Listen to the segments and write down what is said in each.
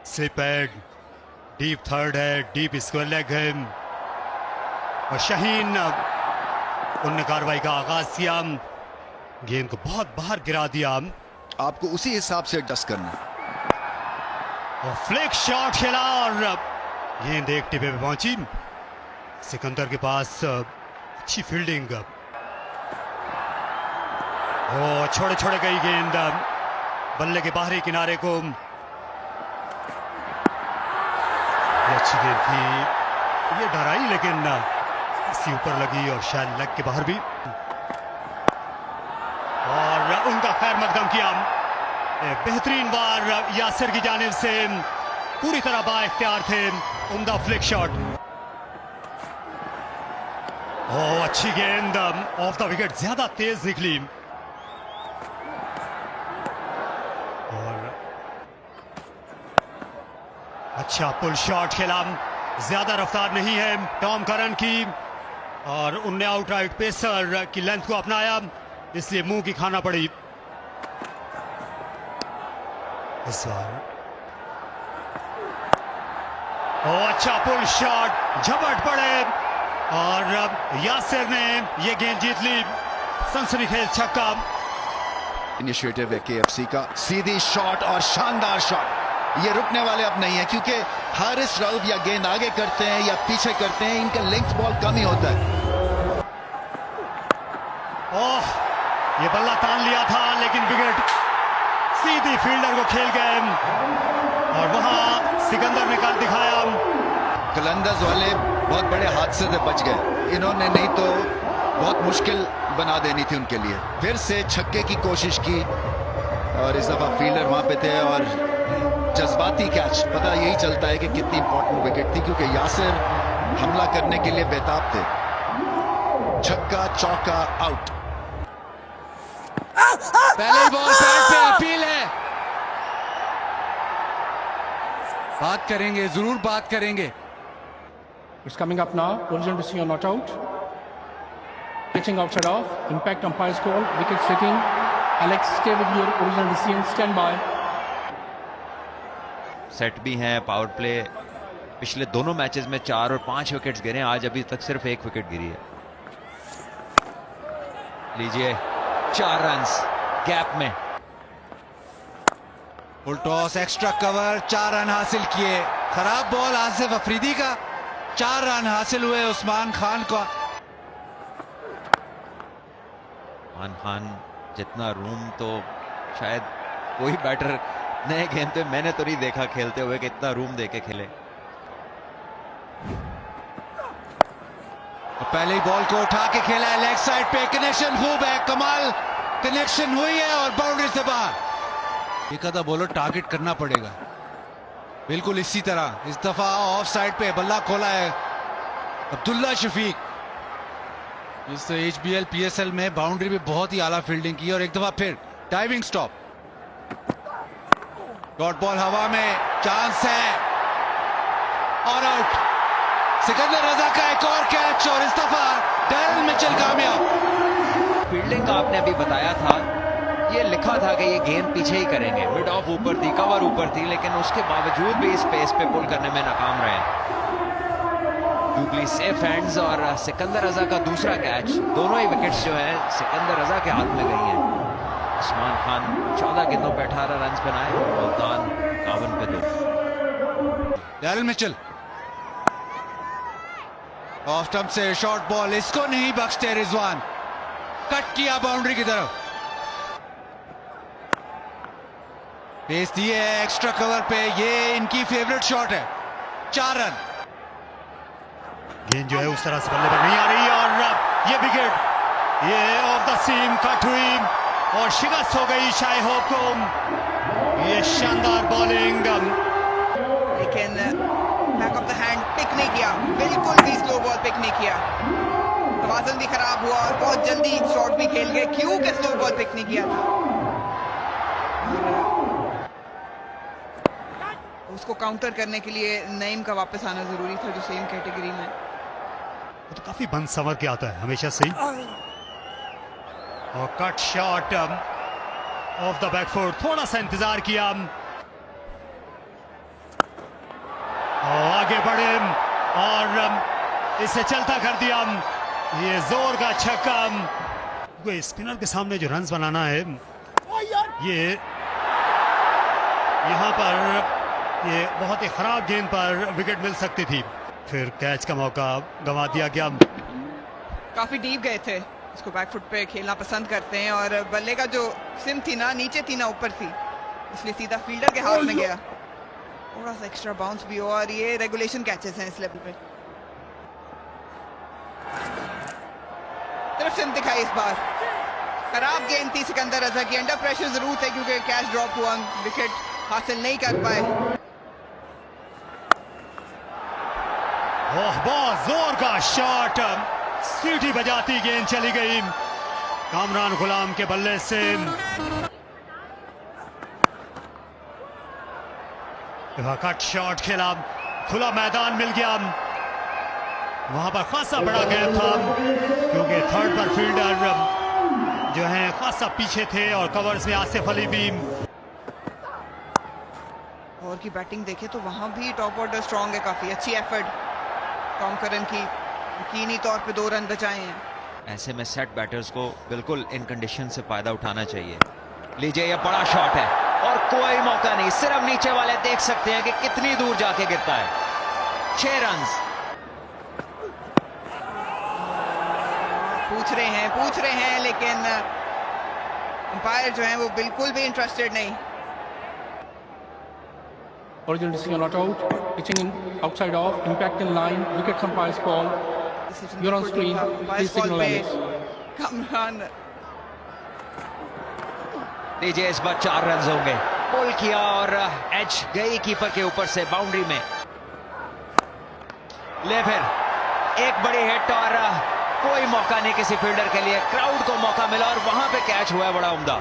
Slip है, deep third है, deep square leg है और शाहीन उनने कार्रवाई का आगाज किया, गेंद को बहुत बाहर गिरा दिया। आपको उसी हिसाब से एडजस्ट करना और फ्लिक शॉट खेला और गेंद एक टिपे पे पहुंची। सिकंदर के पास अच्छी फील्डिंग, छोड़े छोड़े गई गेंद बल्ले के बाहरी किनारे को। ये अच्छी गेंद थी, ये डराई लेकिन इसी ऊपर लगी और शायद लेग के बाहर भी, और उनका खैर मकदम किया। बेहतरीन बार यासिर की जानिब से, पूरी तरह बाइख्तियार थे, उम्दा फ्लिक शॉट। अच्छी गेंद ऑफ द विकेट, ज्यादा तेज निकली और अच्छा पुल शॉट खेला, ज्यादा रफ्तार नहीं है टॉम करन की और उनने आउटराइट पेसर की लेंथ को अपनाया, इसलिए मुंह की खाना पड़ी। इस बार अच्छा पुल शॉट, झपट पड़े और यासिर ने ये गेंद जीत ली, सनसनीखेज छक्का। इनिशिएटिव है केएफसी का, सीधी शॉट और शानदार शॉट। ये रुकने वाले अब नहीं है, क्योंकि हारिस रऊफ या गेंद आगे करते हैं या पीछे करते हैं, इनका लेंथ बॉल कम ही होता है। ये बल्ला तान लिया था लेकिन विकेट सीधी फील्डर को खेल गए और वहां सिकंदर ने कर दिखाया। कलंदर्स वाले बहुत बड़े हादसे से बच गए, इन्होंने नहीं तो बहुत मुश्किल बना देनी थी उनके लिए। फिर से छक्के की कोशिश की और इस दफा फील्डर वहां पे थे और जज्बाती कैच, पता यही चलता है कि कितनी इंपॉर्टेंट विकेट थी, क्योंकि यासिर हमला करने के लिए बेताब थे। छक्का चौका आउट। पहले बॉल पैड पे अपील है, बात करेंगे, जरूर बात करेंगे। It's coming up now. Original to see or not out. Pitching outside off. Impact umpire's call. Wicket striking. Alex, stay with your original decision. Stand by. Set भी हैं, पावर प्ले पिछले दोनों मैचेस में 4 और 5 विकेट्स गिरे, आज अभी तक सिर्फ 1 विकेट गिरी है। लीजिए 4 रन्स गैप में, full toss, extra cover, 4 run हासिल किए। खराब बॉल आसिफ अफरीदी का, 4 रन हासिल हुए उस्मान खान का। उस्मान खान जितना रूम तो शायद कोई बैटर नए गेंद पे मैंने तो नहीं देखा खेलते हुए कि इतना रूम देके खेले। पहले ही बॉल को उठा के खेला है, लेग साइड पे कनेक्शन खूब है, कमाल कनेक्शन हुई है और बाउंड्री से बाहर। एक आधा बॉलर टारगेट करना पड़ेगा, बिल्कुल इसी तरह। इस दफा ऑफ साइड पे बल्ला खोला है अब्दुल्ला शफीक। इस HBL PSL में बाउंड्री में बहुत ही आला फील्डिंग की और एक दफा फिर डाइविंग स्टॉप। डॉट बॉल हवा में, चांस है और आउट। सिकंदर रजा का एक और कैच और इस दफा डैरेल मिचेल कामयाब। फील्डिंग का आपने अभी बताया था, ये लिखा था कि ये गेंद पीछे ही करेंगे, मिड ऑफ ऊपर थी, कवर ऊपर थी, लेकिन उसके बावजूद भी इस पेस पे पुल करने में नाकाम रहे। जूबली सेफ हैंड्स और सिकंदर रजा का दूसरा कैच, दोनों ही विकेट्स जो है सिकंदर रजा के हाथ में गई हैं। उस्मान खान 14 गेंदों पे 18 रन बनाए, मुल्तान 51 पे 2। डैरेल मिचेल ऑफ स्टंप से शॉर्ट बॉल, इसको नहीं बख्शते रिजवान, कट किया बाउंड्री की तरफ। पेस दिए है एक्स्ट्रा कवर पे, ये इनकी फेवरेट शॉट है, 4 रन। गेंद जो है उस तरह से बल्ले पर नहीं आ रही और ये विकेट, ये ऑफ द सीम कट हुई और शिकस्त हो गई शाही होप को। ये शानदार बॉलिंग, लेकिन back of the hand pick नहीं किया, बिल्कुल भी स्लो बॉल पिक नहीं किया। तवाज़ुन भी खराब हुआ और बहुत जल्दी शॉट भी खेल गए, क्यों के स्लो बॉल पिक नहीं किया था। उसको काउंटर करने के लिए नईम का वापस आना जरूरी था, जो सेम कैटेगरी में। तो काफी बंद संवर के आता है हमेशा से ही। और cut shot of the back foot, थोड़ा सा इंतजार किया आगे बढ़े और इसे चलता कर दिया। ये जोर का छक्का। कोई स्पिनर के सामने जो रन्स बनाना है, ये यहाँ पर ये बहुत ही खराब गेंद पर विकेट मिल सकती थी। फिर कैच का मौका गंवा दिया गया। काफी डीप गए थे, इसको बैकफुट पे खेलना पसंद करते हैं और बल्ले का जो सिम थी ना, नीचे थी ना ऊपर थी, इसलिए सीधा फील्डर के हाथ में गया। थोड़ा सा एक्स्ट्रा बाउंस भी हो और ये रेगुलेशन कैचेस हैं इस लेवल पे। सिर्फ सिम दिखाई इस बार। खराब गेंद थी सिकंदर रजा की। अंडर प्रेशर जरूर थे क्योंकि कैच ड्रॉप हुआ, विकेट हासिल नहीं कर पाए। ओह, बहुत जोर का शॉट, सीटी बजाती गेंद चली गई कामरान गुलाम के बल्ले से। कट शॉट खेला, खुला मैदान मिल गया। वहां पर खासा बड़ा गैप था क्योंकि थर्ड पर फील्डर जो है खासा पीछे थे और कवर्स में आसिफ अली भी। और की बैटिंग देखे तो वहां भी टॉप ऑर्डर स्ट्रांग है, काफी अच्छी एफर्ट टॉम करन की, यकीनी तौर पे 2 रन बचाए हैं। ऐसे में सेट बैटर्स को बिल्कुल इन कंडीशन से फायदा उठाना चाहिए। लीजिए, ये बड़ा शॉट है और कोई मौका नहीं, सिर्फ नीचे वाले देख सकते हैं कि कितनी दूर जाके गिरता है। 6 रन। पूछ रहे हैं लेकिन अंपायर जो है वो बिल्कुल भी इंटरेस्टेड नहीं। Original decision not out. Pitching in outside off. Impact in line. Wicket umpire's call. You're on screen. Please signal Alex. Kamran लीजिए, इस बार 4 रन होंगे। पुल किया और एज गई कीपर के ऊपर से बाउंड्री में। ले फिर एक बड़ी हिट और कोई मौका नहीं किसी फील्डर के लिए। क्राउड को मौका मिला और वहां पे कैच हुआ है, बड़ा उम्दा।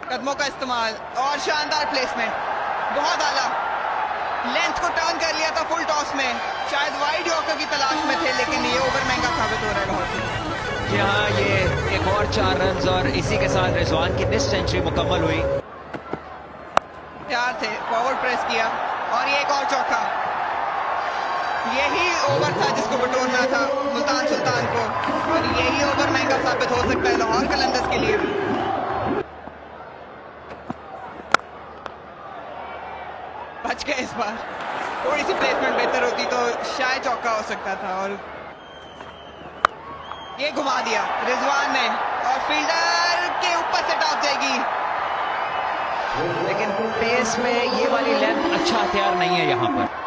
कदमों का इस्तेमाल और शानदार प्लेसमेंट, बहुत आला। लेंथ को टर्न कर लिया था फुल टॉस में। शायद वाइड यॉर्कर की तलाश में थे लेकिन ये ओवर महंगा साबित हो रहा है लाहौर। जी हाँ, ये एक और 4 रन और इसी के साथ रिजवान की टेस्ट सेंचुरी मुकम्मल हुई। तैयार थे, फॉरवर्ड प्रेस किया और ये एक और चौका। यही ओवर था जिसको बटोरना था मुल्तान सुल्तान को और यही ओवर महंगा साबित हो सकता है लाहौर कलंदर्स के लिए भी। बच गए इस बार। थोड़ी सी प्लेसमेंट बेहतर होती तो शायद चौका हो सकता था और ये घुमा दिया रिजवान ने और फील्डर के ऊपर से टॉप जाएगी। लेकिन पेस में ये वाली लेंथ अच्छा हथियार नहीं है यहाँ पर।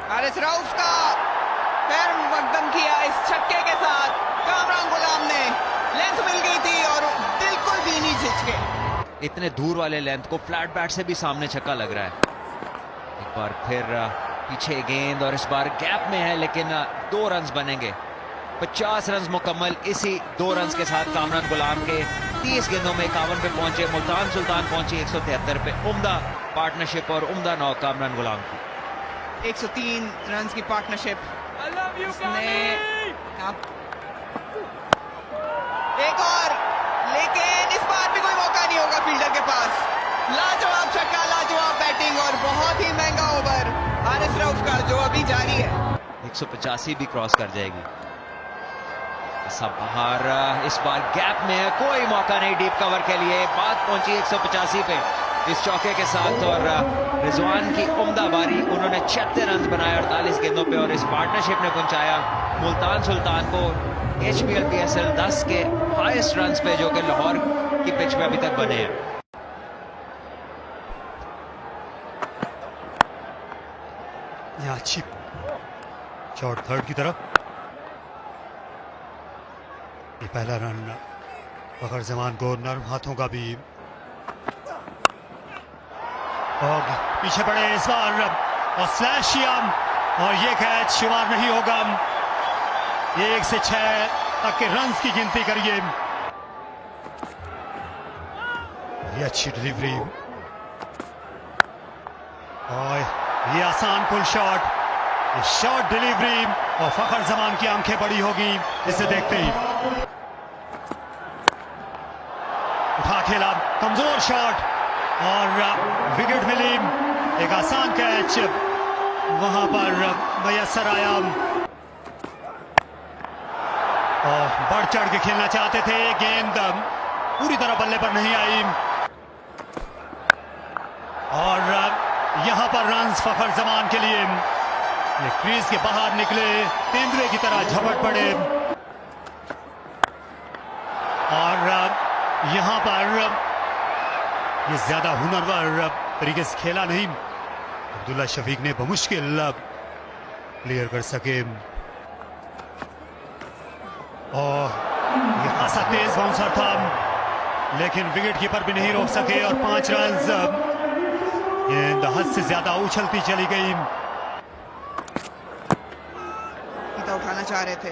हारिस रऊफ का पैर मकदम किया इस छक्के के साथ। कामरान गुलाम ने लेंथ मिल गई थी और बिल्कुल भी नहीं झिझके। इतने दूर वाले लेंथ को फ्लैट बैट से भी सामने छक्का लग रहा है। एक बार फिर पीछे गेंद और इस बार गैप में है लेकिन 2 रन बनेंगे। 50 रन मुकम्मल इसी 2 रन के साथ कामरान गुलाम के 30 गेंदों में 51 पे पहुंचे। मुल्तान सुल्तान पहुंची 173 पे। उम्दा पार्टनरशिप और उम्दा नॉक कामरान गुलाम की। 103 रन की पार्टनरशिप। एक और, लेकिन इस बार भी कोई मौका नहीं होगा फील्डर के पास। लाजवाब छक्का, लाजवाब बैटिंग और बहुत ही महंगा ओवर हारिस रऊफ का जो अभी जारी है। 185 भी क्रॉस कर जाएगी। सब बाहर, इस बार गैप में है, कोई मौका नहीं डीप कवर के लिए। बात पहुंची 185 पे इस चौके के साथ और रिजवान की उम्दा बारी। उन्होंने 76 रन बनाए 48 गेंदों पे और इस पार्टनरशिप ने पहुंचाया मुल्तान सुल्तान को HBL PSL 10 के हाईएस्ट रन पे जो कि लाहौर की पिच पे अभी तक बने हैं। अच्छी शॉट थर्ड की तरफ। ये पहला रन फखर जमान को नर्म हाथों का भी और पीछे पड़े इस बार और स्लैश किया और ये कैच शुमार नहीं होगा। ये 1 से 6 तक के रन्स की गिनती करिए। ये अच्छी डिलीवरी और ये आसान पुल शॉट, ये शॉर्ट डिलीवरी और फखर जमान की आंखें बड़ी होगी इसे देखते ही। उठा खेला, कमजोर शॉट और विकेट मिली एक आसान कैच वहां पर मयसर आया और बढ़ चढ़ के खेलना चाहते थे, गेंद पूरी तरह बल्ले पर नहीं आई और यहां पर रन्स फखर जमान के लिए। ये क्रीज के बाहर निकले, तेंदुए की तरह झपट पड़े और यहां पर ये ज्यादा हुनरवर तरीके से खेला नहीं, अब्दुल्ला शफीक ने बमुश्किल क्लियर कर सके और ये खासा तेज बाउंसर था लेकिन विकेट कीपर भी नहीं रोक सके और 5 रन्स गेंद हद से ज्यादा उछलती चली गई। उठाना चाह रहे थे,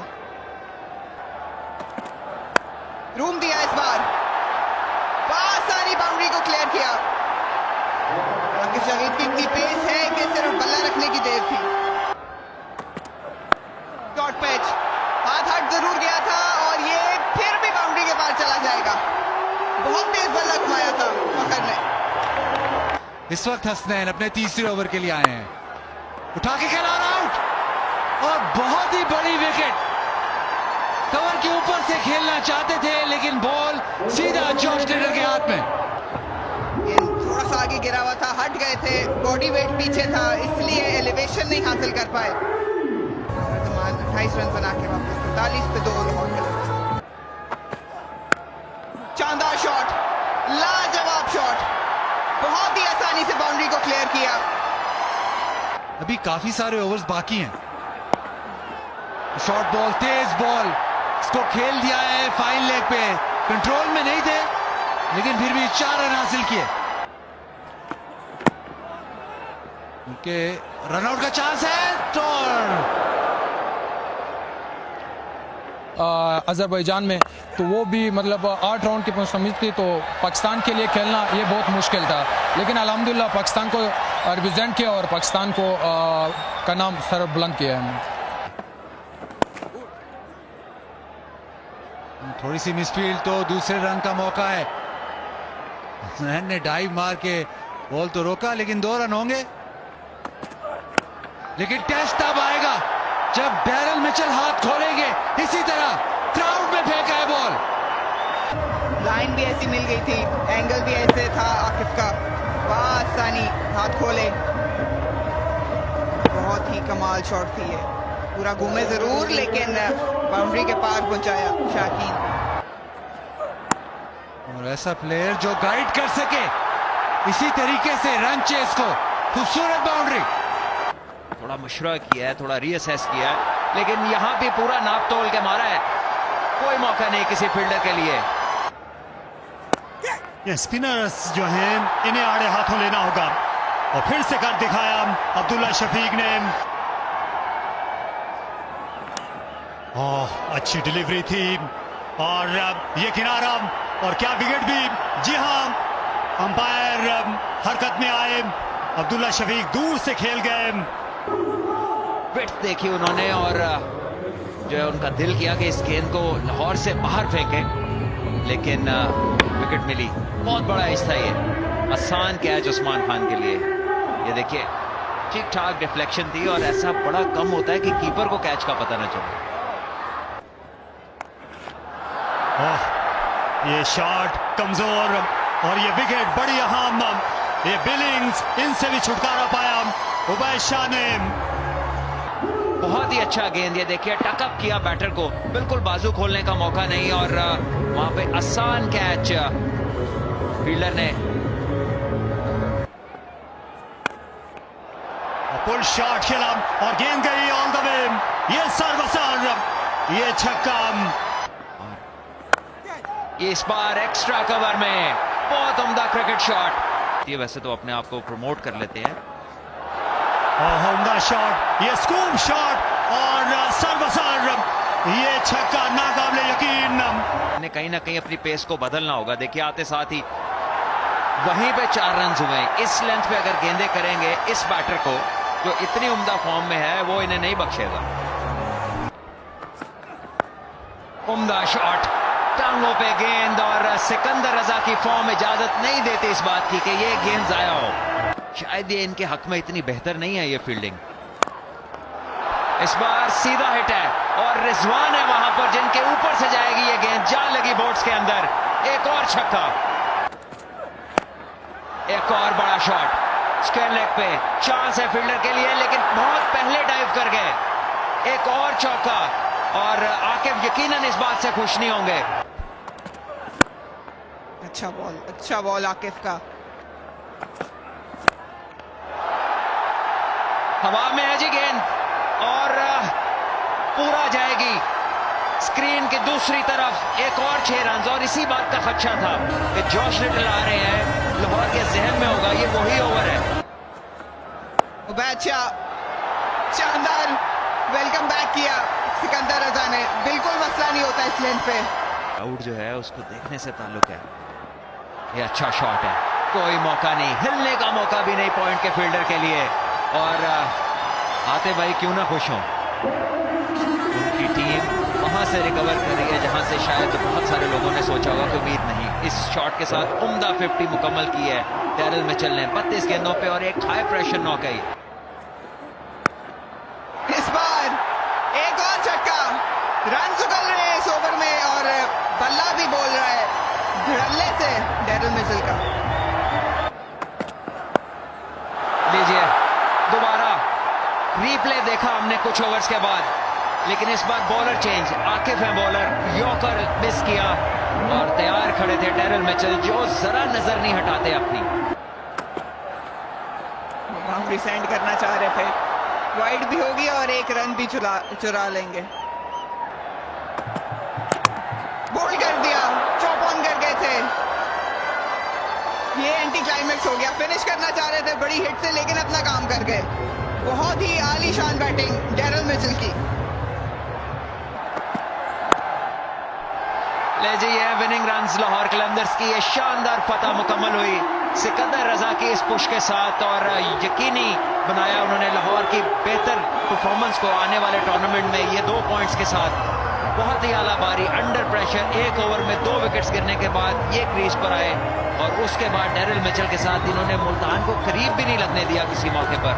रूम दिया इस बार, सारी बाउंड्री को क्लियर किया। आकिब शाहिद की इतनी पेस है कि सिर्फ बल्ला रखने की देर थी। शॉर्ट पिच, हाथ हट जरूर गया था और ये फिर भी बाउंड्री के पार चला जाएगा। बहुत तेज बल्ला घुमाया था फखर ने। इस वक्त हसनैन अपने तीसरे ओवर के लिए आए हैं, उठा के खेला आउट और बहुत ही बड़ी विकेट। कवर के ऊपर से खेलना चाहते थे लेकिन बॉल सीधा जॉर्ज टेलर के हाथ में। ये थोड़ा सा आगे गिरा हुआ था, हट गए थे, बॉडी वेट पीछे था, इसलिए एलिवेशन नहीं हासिल कर पाए। 28 रन बना के वापस 45 पे 2 लाहौर के। शानदार शॉट, लाजवाब शॉट, बहुत ही आसानी से बाउंड्री को क्लियर किया। अभी काफी सारे ओवर्स बाकी हैं। शॉर्ट बॉल, तेज बॉल, इसको खेल दिया है फाइन लेग पे, कंट्रोल में नहीं थे लेकिन फिर भी 4 रन हासिल किए। उनके रनआउट का चांस है तो अजरबैजान में, तो वो भी मतलब 8 राउंड की मुस्तमिल थी, तो पाकिस्तान के लिए खेलना ये बहुत मुश्किल था लेकिन अल्हम्दुलिल्लाह पाकिस्तान को रिप्रेजेंट किया और पाकिस्तान को का नाम सर बुलंद किया हमने। थोड़ी सी मिसफील्ड तो दूसरे रन का मौका है। हसनैन ने डाइव मार के बॉल तो रोका लेकिन 2 रन होंगे। लेकिन टेस्ट तब आएगा जब डैरल मिचेल हाथ खोलेंगे, इसी तरह क्राउड में फेंका है बॉल। लाइन भी ऐसी मिल गई थी, एंगल भी ऐसे था आकिब का, आसानी हाथ खोले। बहुत ही कमाल शॉट थी ये, पूरा घूमे जरूर लेकिन बाउंड्री के पार पहुंचाया शाकीन। और ऐसा प्लेयर जो गाइड कर सके इसी तरीके से रन चेस को, खूबसूरत बाउंड्री। थोड़ा मशवरा किया है, थोड़ा रीअसेस किया है लेकिन यहां भी पूरा नाप तोल के मारा है, कोई मौका नहीं किसी फील्डर के लिए। ये स्पिनर्स जो हैं इन्हें आड़े हाथों लेना होगा और फिर से कर दिखाया अब्दुल्ला शफीक ने। अच्छी डिलीवरी थी और ये किनारा और क्या विकेट भी। जी हां, अंपायर हरकत में आए, अब्दुल्ला शफीक दूर से खेल गए। विड्थ देखी उन्होंने और जो है उनका दिल किया कि इस गेंद को लाहौर से बाहर फेंके लेकिन विकेट मिली। बहुत बड़ा हिस्सा ये आसान कैच उस्मान खान के लिए। ये देखिए ठीक ठाक डिफ्लेक्शन थी और ऐसा बड़ा कम होता है कि कीपर को कैच का पता न चले। ये शॉट कमजोर और ये विकेट बड़ी अहम। ये बिलिंग्स इनसे भी छुटकारा पाया उबैद शाह ने। बहुत ही अच्छा गेंद, ये देखिए टकअप किया बैटर को, बिल्कुल बाजू खोलने का मौका नहीं और वहां पे आसान कैच फील्डर ने। पुल शॉट खेला और गेंद गई ऑन द वे। ये सर्वसर, ये छक्का। ये इस बार एक्स्ट्रा कवर में बहुत उम्दा क्रिकेट शॉट। ये वैसे तो अपने आप को प्रमोट कर लेते हैं। उम्दा शॉट, ये स्कूप शॉट और सर्वसर ये छक्का, नाकाबिले यकीन। ने कहीं ना कहीं अपनी पेस को बदलना होगा। देखिए आते साथ ही वहीं पे 4 रन हुए। इस लेंथ पे अगर गेंदे करेंगे इस बैटर को जो इतनी उम्दा फॉर्म में है, वो इन्हें नहीं बख्शेगा। उम्दा शॉट, टांगों पे गेंद और सिकंदर रजा की फॉर्म इजाजत नहीं देती इस बात की कि ये गेंद जाया हो। शायद ये इनके हक में इतनी बेहतर नहीं है ये फील्डिंग। इस बार सीधा हिट है और रिजवान है वहां पर जिनके ऊपर से जाएगी ये गेंद, जा लगी बोर्ड्स के अंदर। एक और छक्का, एक और बड़ा शॉट स्क्वायर लेग पे, चांस है फील्डर के लिए लेकिन बहुत पहले डाइव कर गए। एक और चौका और आकिब यकीनन इस बात से खुश नहीं होंगे। अच्छा बॉल आकिफ का। हवा में है जी गेंद और पूरा जाएगी स्क्रीन की दूसरी तरफ। एक और 6 रन और इसी बात का खदशा था कि जॉश लिटल आ रहे हैं, लाहौर के जहन में होगा ये वही ओवर है। शानदार वेलकम बैक किया सिकंदर रजा ने, बिल्कुल मसला नहीं होता इस लेंथ पे। आउट जो है उसको देखने से ताल्लुक है। ये अच्छा शॉट है, कोई मौका नहीं, हिलने का मौका भी नहीं पॉइंट के फील्डर के लिए। और आते भाई क्यों ना खुश हों, उनकी टीम वहां से रिकवर कर रही है जहां से शायद बहुत सारे लोगों ने सोचा होगा कि उम्मीद नहीं। इस शॉट के साथ उम्दा 50 मुकम्मल की है डैरिल मिचेल ने 32 गेंदों पे और एक हाई प्रेशर नॉकआउट। इस बार एक और छक्का, रन उगल रहे हैं इस ओवर में और बल्ला भी बोल रहा है धड़ल्ले से डैरिल मिचेल का। लीजिए दोबारा रीप्ले देखा हमने कुछ ओवर्स के बाद, लेकिन इस बार बॉलर चेंज, आकिफ है बॉलर, यॉर्कर मिस किया और तैयार खड़े थे डैरिल मिचेल जो जरा नजर नहीं हटाते अपनी। बाउंड्री सेंड करना चाह रहे थे, वाइड भी होगी और एक रन भी चुरा लेंगे। बोल्ड कर दिया, चॉप ऑन कर गए थे। ये एंटी क्लाइमेक्स हो गया, फिनिश करना चाह रहे थे बड़ी हिट से लेकिन अपना काम कर गए। बहुत ही आलीशान बैटिंग डैरिल मिचेल की। ले जी ये विनिंग रन्स लाहौर कलंदर्स की, ये शानदार फतह मुकम्मल हुई सिकंदर रजा की इस पुश के साथ और यकीनी बनाया उन्होंने लाहौर की बेहतर परफॉर्मेंस को आने वाले टूर्नामेंट में। ये 2 पॉइंट्स के साथ बहुत ही आला बारी, अंडर प्रेशर, एक ओवर में 2 विकेट्स गिरने के बाद ये क्रीज पर आए और उसके बाद डैरिल मिचेल के साथ इन्होंने मुल्तान को करीब भी नहीं लगने दिया किसी मौके पर।